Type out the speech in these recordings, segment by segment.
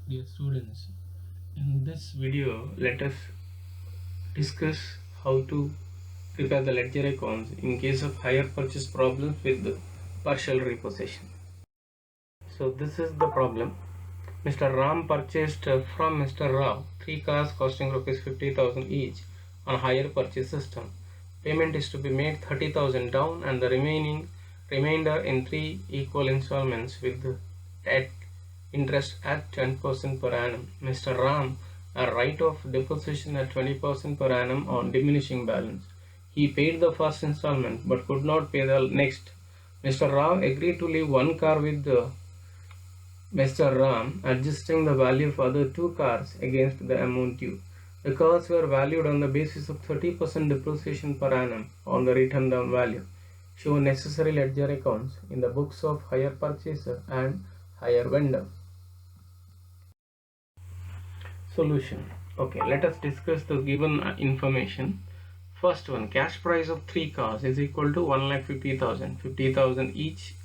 Dear students, in this video let us discuss how to prepare the ledger accounts in case of hire purchase problems with the partial repossession. So this is the problem. Mr. Ram purchased from Mr. Rao 3 cars costing rupees 50,000 each on hire purchase system. Payment is to be made 30,000 down and the remainder in 3 equal installments with at interest at 10% per annum. Mr. Ram a right of deposition at 20% per annum on diminishing balance. He paid the first installment but could not pay the next. Mr. Rao agreed to leave one car with Mr. Ram, adjusting the value of other 2 cars against the amount due. The cars were valued on the basis of 30% depreciation per annum on the written down value. Show necessary ledger accounts in the books of hire purchaser and hire vendor. Solution. Okay, let us discuss the given information. First one, cash price of 3 cars is equal to 1,50,000, 50,000 each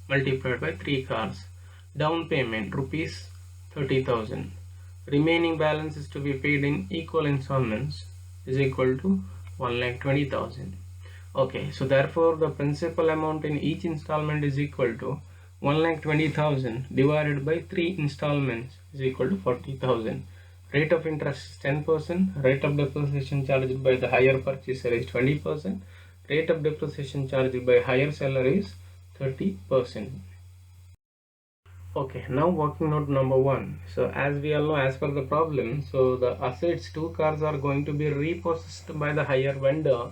multiplied by 3 cars. Down payment rupees 30,000. Remaining balance is to be paid in equal installments is equal to 1,20,000. Okay, so therefore the principal amount in each installment is equal to 1,20,000 divided by 3 installments is equal to 40,000. Rate of interest is 10%. Rate of depreciation charged by the hire purchaser is 20%. Rate of depreciation charged by hire seller is 30%. Okay, now working note number 1. So as we all know, as per the problem, so the assets 2 cars are going to be repossessed by the hire vendor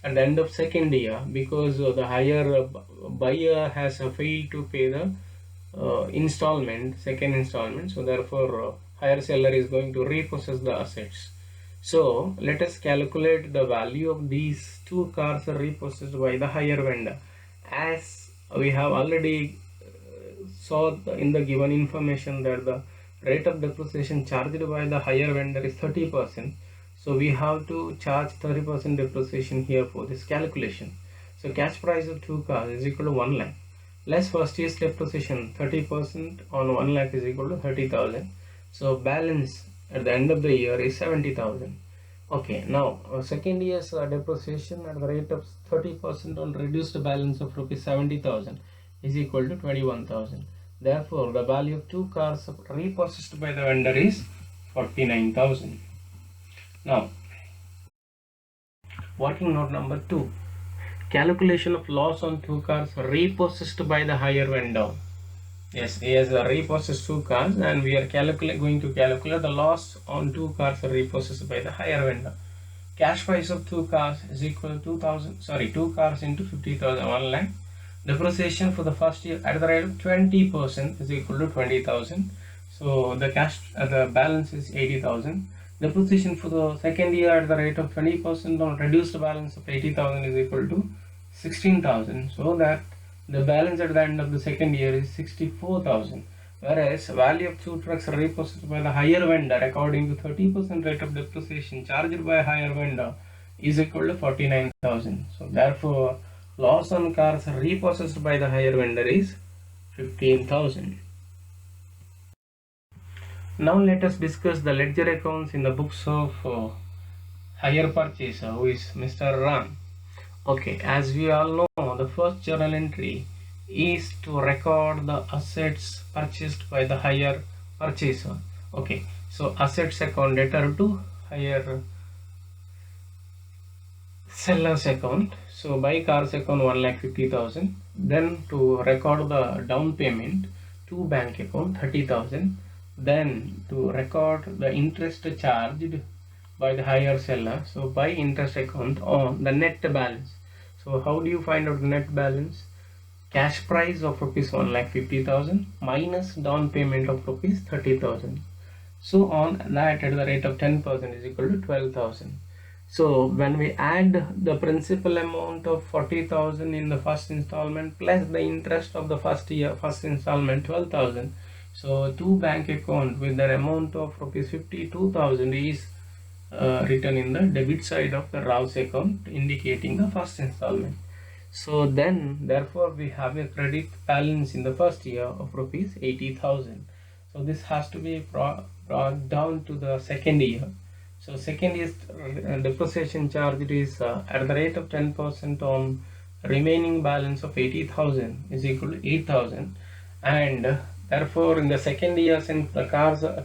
at the end of second year because the hire buyer has failed to pay the second installment. So therefore hire seller is going to repossess the assets. So let us calculate the value of these 2 cars repossessed by the hire vendor. As we have already saw in the given information that the rate of depreciation charged by the hire vendor is 30%. So we have to charge 30% depreciation here for this calculation. So cash price of 2 cars is equal to 1 lakh. Less first year's depreciation 30% on 1 lakh is equal to 30,000. So balance at the end of the year is 70,000. Okay, now second year's depreciation at the rate of 30% on reduced balance of rupees 70,000 is equal to 21,000. Therefore, the value of 2 cars repossessed by the vendor is 49,000. Now, working note number 2. Calculation of loss on 2 cars repossessed by the hire vendor. Yes, he has repossessed 2 cars and we are going to calculate the loss on 2 cars repossessed by the hire vendor. Cash price of 2 cars is equal to 2 cars into 50,000, 1 lakh. Depreciation for the first year at the rate of 20% is equal to 20,000. So the the balance is 80,000. Depreciation for the second year at the rate of 20% on reduced balance of 80,000 is equal to 16,000. So that the balance at the end of the second year is 64,000. Whereas value of 2 trucks repossessed by the hire vendor according to 30% rate of depreciation charged by hire vendor is equal to 49,000. So therefore loss on cars repossessed by the hire vendor is 15,000. Now let us discuss the ledger accounts in the books of hire purchaser, who is Mr. Ram. Okay, as we all know, the first journal entry is to record the assets purchased by the hire purchaser. Okay, so assets account debtor to hire seller's account. So buy cars account 1,50,000. Then to record the down payment to bank account 30,000. Then to record the interest charged by the hire seller. So buy interest account on the net balance. So how do you find out the net balance? Cash price of rupees 1,50,000 minus down payment of rupees 30,000. So on that at the rate of 10% is equal to 12,000. So when we add the principal amount of 40,000 in the first installment plus the interest of the first installment 12,000, so to bank account with the amount of rupees 52,000 is written in the debit side of the Rao's account indicating the first installment. So then therefore we have a credit balance in the first year of rupees 80,000. So this has to be brought down to the second year. So second year's depreciation charge is at the rate of 10% on remaining balance of 80,000 is equal to 8,000, and therefore in the second year, since the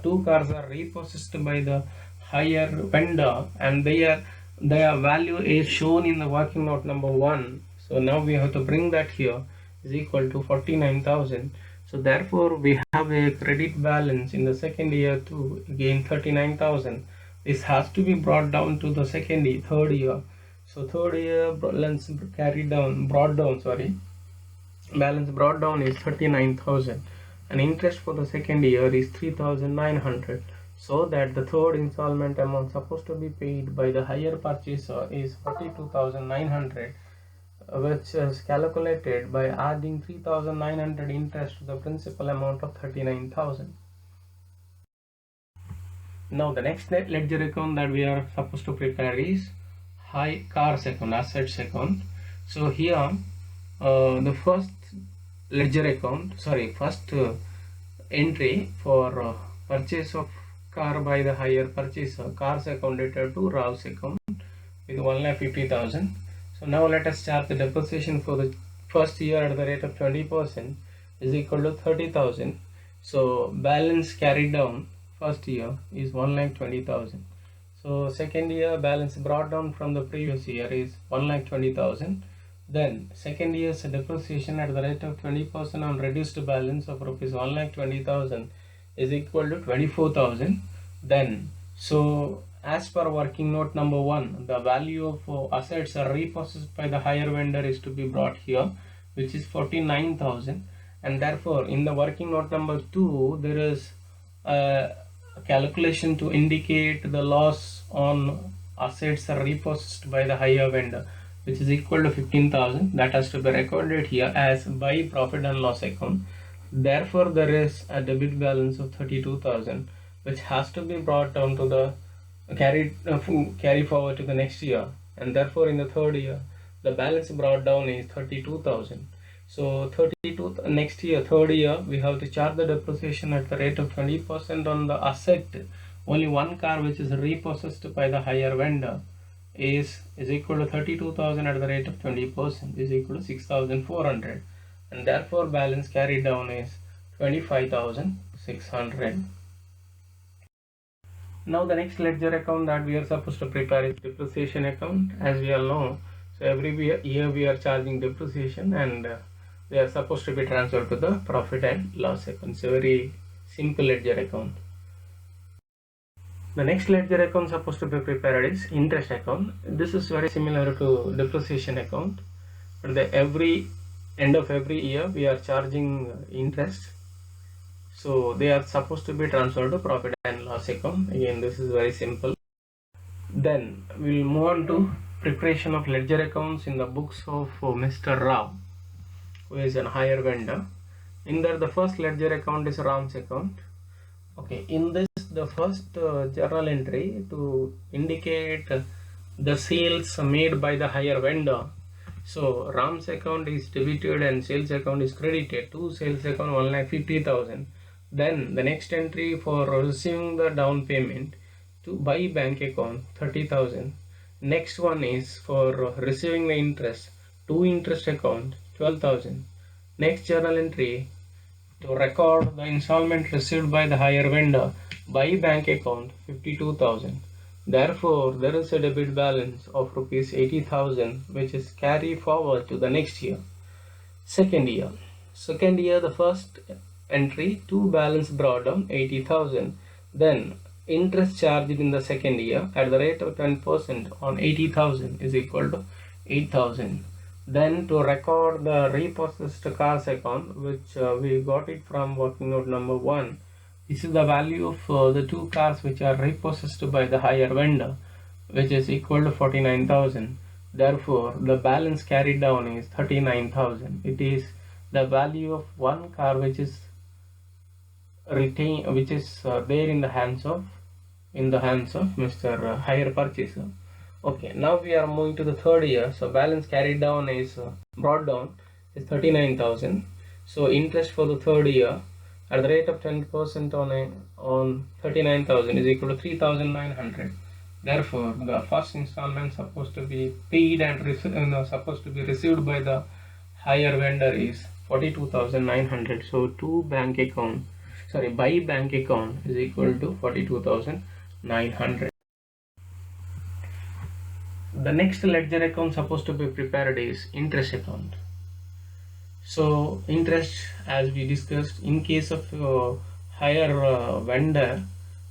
two cars are repossessed by the higher vendor and their value is shown in the working note number 1, so now we have to bring that here is equal to 49,000. So therefore we have a credit balance in the second year to gain 39,000. This has to be brought down to the third year. So third year balance balance brought down is 39,000, and interest for the second year is 3,900. So that the third installment amount supposed to be paid by the higher purchaser is 42,900, which is calculated by adding 3,900 interest to the principal amount of 39,000. Now the next ledger account that we are supposed to prepare is high cars account, assets account. So here the first entry for purchase of car by the higher purchaser, cars account dated to Rav's account with 1,50,000. So now let us start the depreciation for the first year at the rate of 20% is equal to 30,000. So balance carried down first year is 1,20,000. So second year balance brought down from the previous year is 1,20,000. Then second year's depreciation at the rate of 20% on reduced balance of rupees 1,20,000 is equal to 24,000. Then so as per working note number 1, the value of assets are repossessed by the higher vendor is to be brought here, which is 49,000, and therefore in the working note number 2 there is a calculation to indicate the loss on assets are repossessed by the higher vendor, which is equal to 15,000. That has to be recorded here as by profit and loss account. Therefore there is a debit balance of 32,000, which has to be brought down to the carry forward to the next year, and therefore in the third year the balance brought down is 32,000. So next year, third year, we have to charge the depreciation at the rate of 20% on the asset. Only one car which is repossessed by the higher vendor is equal to 32,000 at the rate of 20% is equal to 6,400, and therefore balance carried down is 25,600. Now the next ledger account that we are supposed to prepare is depreciation account, as we all know. So every year we are charging depreciation, and they are supposed to be transferred to the profit and loss account. It's a very simple ledger account. The next ledger account supposed to be prepared is interest account. This is very similar to depreciation account, but every end of every year we are charging interest. So they are supposed to be transferred to profit and loss account. Again, this is very simple. Then we will move on to preparation of ledger accounts in the books of Mr. Rao, who is a higher vendor. In there, the first ledger account is Ram's account. Okay, in this, the first journal entry to indicate the sales made by the higher vendor. So Ram's account is debited and sales account is credited. To sales account 1,50,000. Then the next entry for receiving the down payment to buy bank account 30,000. Next one is for receiving the interest to interest account 12,000. Next journal entry to record the installment received by the higher vendor by bank account 52,000. Therefore, there is a debit balance of rupees 80,000, which is carry forward to the next year. Second year, the first entry to balance brought down 80,000. Then interest charged in the second year at the rate of 10% on 80,000 is equal to 8,000. Then to record the repossessed cars account, which we got it from working note number 1. This is the value of the two cars which are repossessed by the higher vendor, which is equal to 49,000. Therefore, the balance carried down is 39,000. It is the value of one car which is there in the hands of Mr. Higher Purchaser. Okay, now we are moving to the third year. So balance carried down is brought down is 39,000. So interest for the third year at the rate of 10% on 39,000 is equal to 3,900. Therefore, the first installment supposed to be paid and supposed to be received by the higher vendor is 42,900. So by bank account is equal to 42,900. The next ledger account supposed to be prepared is interest account. So interest, as we discussed, in case of higher vendor,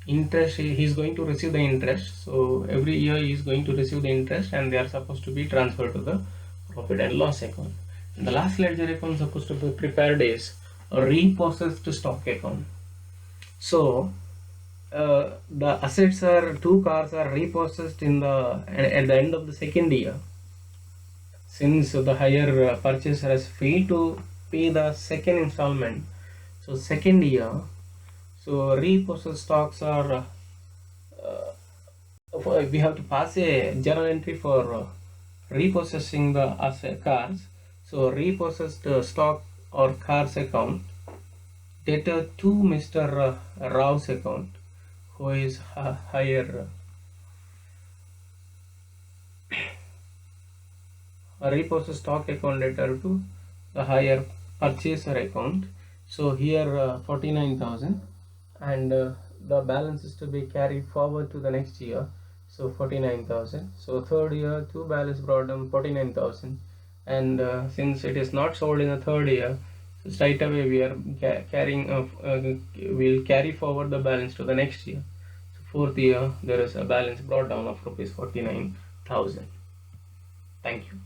interest, he is going to receive the interest. So every year he is going to receive the interest, and they are supposed to be transferred to the profit and loss account. And the last ledger account supposed to be prepared is a repossessed stock account. So the assets are, two cars are repossessed at the end of the second year. Since the higher purchaser has failed to pay the second installment, so second year, so repossessed stocks are we have to pass a journal entry for repossessing the cars. So repossessed stock or cars account debtor to Mr. Rao's account, who is higher. A repossessed stock account debtor to the higher purchaser account. So here 49,000, and the balance is to be carried forward to the next year. So 49,000. So third year, two balance brought down 49,000, and since it is not sold in the third year, so straight away we are we'll carry forward the balance to the next year. So fourth year there is a balance brought down of rupees 49,000. Thank you.